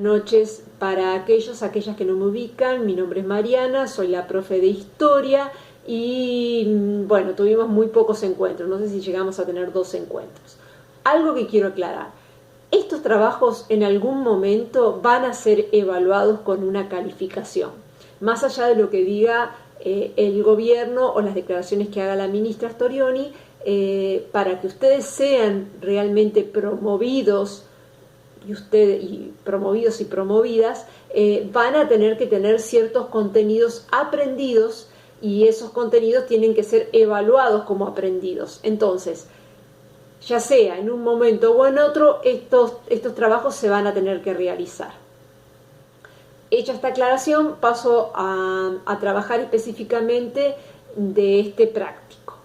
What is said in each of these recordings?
Noches para aquellas que no me ubican. Mi nombre es Mariana, soy la profe de historia y bueno, tuvimos muy pocos encuentros, no sé si llegamos a tener 2 encuentros. Algo que quiero aclarar: estos trabajos en algún momento van a ser evaluados con una calificación, más allá de lo que diga el gobierno o las declaraciones que haga la ministra Storioni, para que ustedes sean realmente promovidos y promovidos y promovidas, van a tener que tener ciertos contenidos aprendidos y esos contenidos tienen que ser evaluados como aprendidos. Entonces, ya sea en un momento o en otro, estos trabajos se van a tener que realizar. Hecha esta aclaración, paso a trabajar específicamente de este práctico.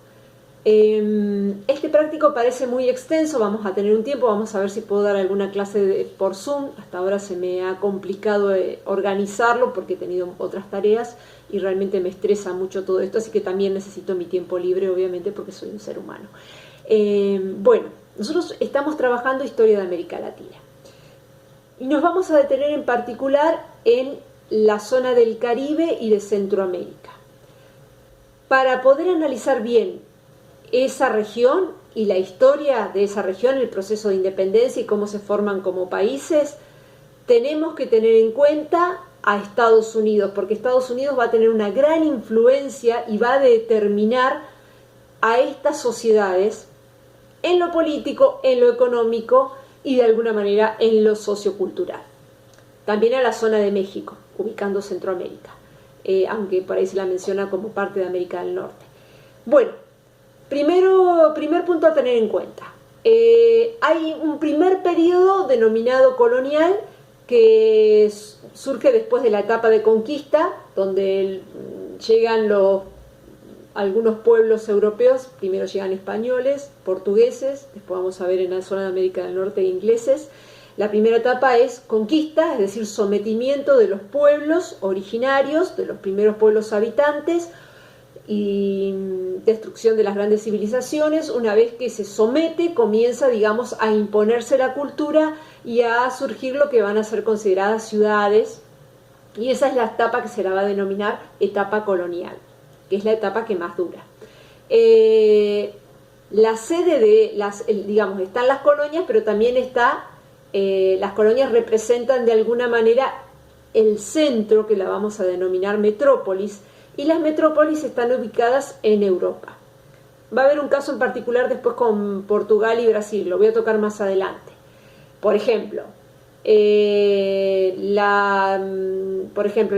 Este práctico parece muy extenso, vamos a tener un tiempo, vamos a ver si puedo dar alguna clase por Zoom. Hasta ahora se me ha complicado organizarlo porque he tenido otras tareas y realmente me estresa mucho todo esto, así que también necesito mi tiempo libre, obviamente, porque soy un ser humano. Bueno, nosotros estamos trabajando historia de América Latina y nos vamos a detener en particular en la zona del Caribe y de Centroamérica. Para poder analizar bien esa región y la historia de esa región, el proceso de independencia y cómo se forman como países, tenemos que tener en cuenta a Estados Unidos, porque Estados Unidos va a tener una gran influencia y va a determinar a estas sociedades en lo político, en lo económico y de alguna manera en lo sociocultural. También a la zona de México, ubicando Centroamérica, aunque por ahí se la menciona como parte de América del Norte. Bueno, primer punto a tener en cuenta. Hay un primer periodo denominado colonial que surge después de la etapa de conquista, donde llegan algunos pueblos europeos. Primero llegan españoles, portugueses, después vamos a ver en la zona de América del Norte ingleses. La primera etapa es conquista, es decir, sometimiento de los pueblos originarios, de los primeros pueblos habitantes, y destrucción de las grandes civilizaciones. Una vez que se somete, comienza, digamos, a imponerse la cultura y a surgir lo que van a ser consideradas ciudades, y esa es la etapa que se la va a denominar etapa colonial, que es la etapa que más dura. La sede de digamos, están las colonias, pero también las colonias representan de alguna manera el centro, que la vamos a denominar metrópolis, y las metrópolis están ubicadas en Europa. Va a haber un caso en particular después con Portugal y Brasil, lo voy a tocar más adelante. Por ejemplo, el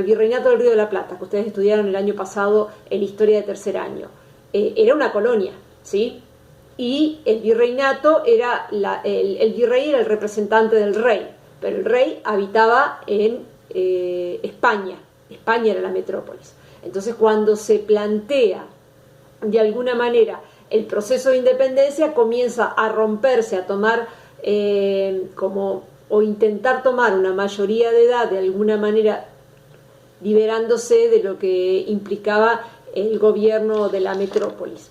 Virreinato del Río de la Plata, que ustedes estudiaron el año pasado en Historia de tercer año, era una colonia, ¿sí? Y el virreinato era, el virrey era el representante del rey, pero el rey habitaba en España. España era la metrópolis. Entonces, cuando se plantea de alguna manera el proceso de independencia, comienza a romperse, a tomar o intentar tomar una mayoría de edad, de alguna manera liberándose de lo que implicaba el gobierno de la metrópolis.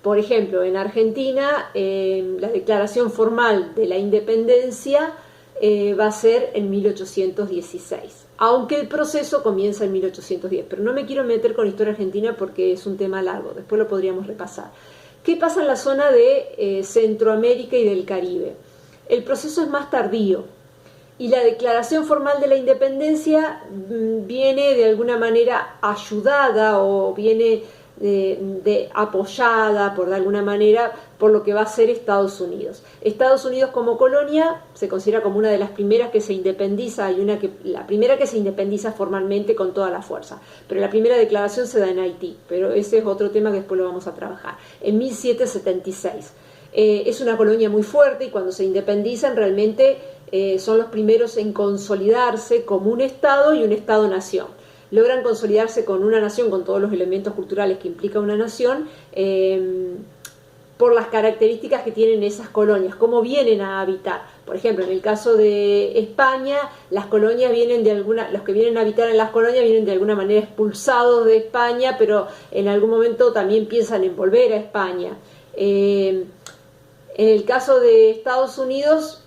Por ejemplo, en Argentina, la declaración formal de la independencia va a ser en 1816, aunque el proceso comienza en 1810, pero no me quiero meter con historia argentina porque es un tema largo, después lo podríamos repasar. ¿Qué pasa en la zona de Centroamérica y del Caribe? El proceso es más tardío y la declaración formal de la independencia viene de alguna manera ayudada o viene apoyada de alguna manera por lo que va a ser Estados Unidos. Estados Unidos como colonia se considera como una de las primeras que se independiza, la primera que se independiza formalmente con toda la fuerza, pero la primera declaración se da en Haití, pero ese es otro tema que después lo vamos a trabajar, en 1776. Es una colonia muy fuerte y cuando se independizan realmente son los primeros en consolidarse como un Estado y un Estado-nación. Logran consolidarse con una nación, con todos los elementos culturales que implica una nación, por las características que tienen esas colonias, cómo vienen a habitar. Por ejemplo, en el caso de España, los que vienen a habitar en las colonias vienen de alguna manera expulsados de España, pero en algún momento también piensan en volver a España. En el caso de Estados Unidos,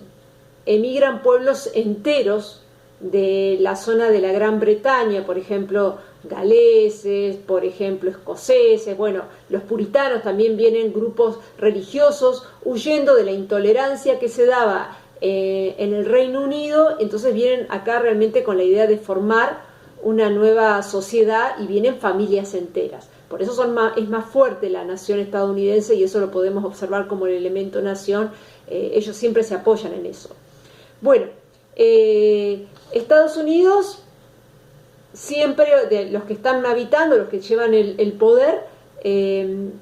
emigran pueblos enteros de la zona de la Gran Bretaña, por ejemplo, galeses, por ejemplo, escoceses. Bueno, los puritanos también vienen grupos religiosos huyendo de la intolerancia que se daba en el Reino Unido, entonces vienen acá realmente con la idea de formar una nueva sociedad y vienen familias enteras. Por eso es más fuerte la nación estadounidense y eso lo podemos observar como el elemento nación. Ellos siempre se apoyan en eso. Bueno, Estados Unidos siempre, de los que están habitando, los que llevan el poder,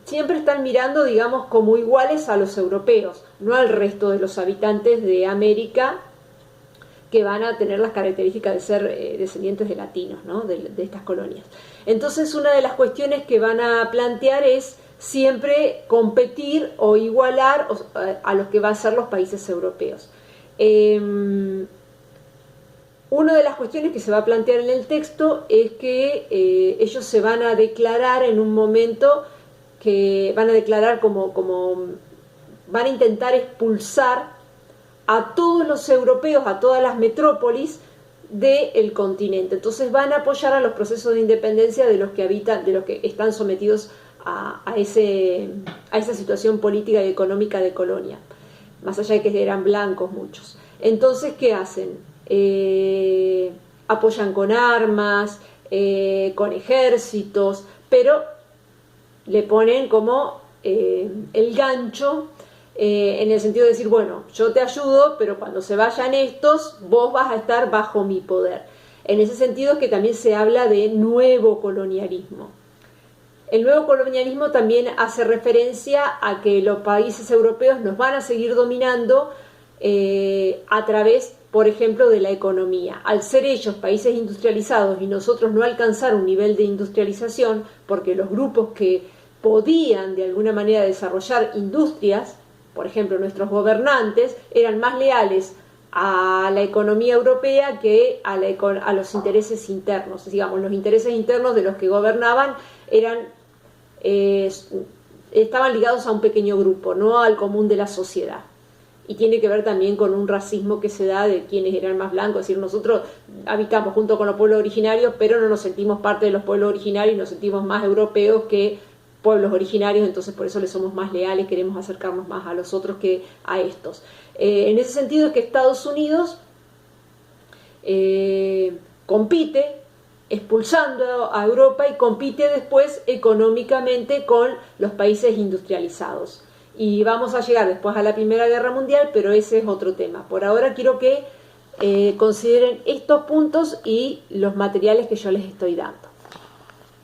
siempre están mirando, digamos, como iguales a los europeos, no al resto de los habitantes de América, que van a tener las características de ser descendientes de latinos, ¿no? de estas colonias. Entonces, una de las cuestiones que van a plantear es siempre competir o igualar a los que van a ser los países europeos. Una de las cuestiones que se va a plantear en el texto es que ellos se van a declarar en un momento, que van a declarar como van a intentar expulsar a todos los europeos, a todas las metrópolis del continente. Entonces van a apoyar a los procesos de independencia de los que habitan, de los que están sometidos a esa situación política y económica de colonia, más allá de que eran blancos muchos. Entonces, ¿qué hacen? Apoyan con armas, con ejércitos, pero le ponen como el gancho, en el sentido de decir, bueno, yo te ayudo, pero cuando se vayan estos, vos vas a estar bajo mi poder. En ese sentido es que también se habla de nuevo colonialismo. El nuevo colonialismo también hace referencia a que los países europeos nos van a seguir dominando a través, por ejemplo, de la economía. Al ser ellos países industrializados y nosotros no alcanzar un nivel de industrialización, porque los grupos que podían de alguna manera desarrollar industrias, por ejemplo, nuestros gobernantes, eran más leales a la economía europea que a los intereses internos. Digamos, los intereses internos de los que gobernaban estaban ligados a un pequeño grupo, no al común de la sociedad. Y tiene que ver también con un racismo que se da de quienes eran más blancos. Es decir, nosotros habitamos junto con los pueblos originarios, pero no nos sentimos parte de los pueblos originarios y nos sentimos más europeos que pueblos originarios, entonces por eso les somos más leales, queremos acercarnos más a los otros que a estos. En ese sentido es que Estados Unidos compite expulsando a Europa y compite después económicamente con los países industrializados. Y vamos a llegar después a la Primera Guerra Mundial, pero ese es otro tema. Por ahora quiero que consideren estos puntos y los materiales que yo les estoy dando.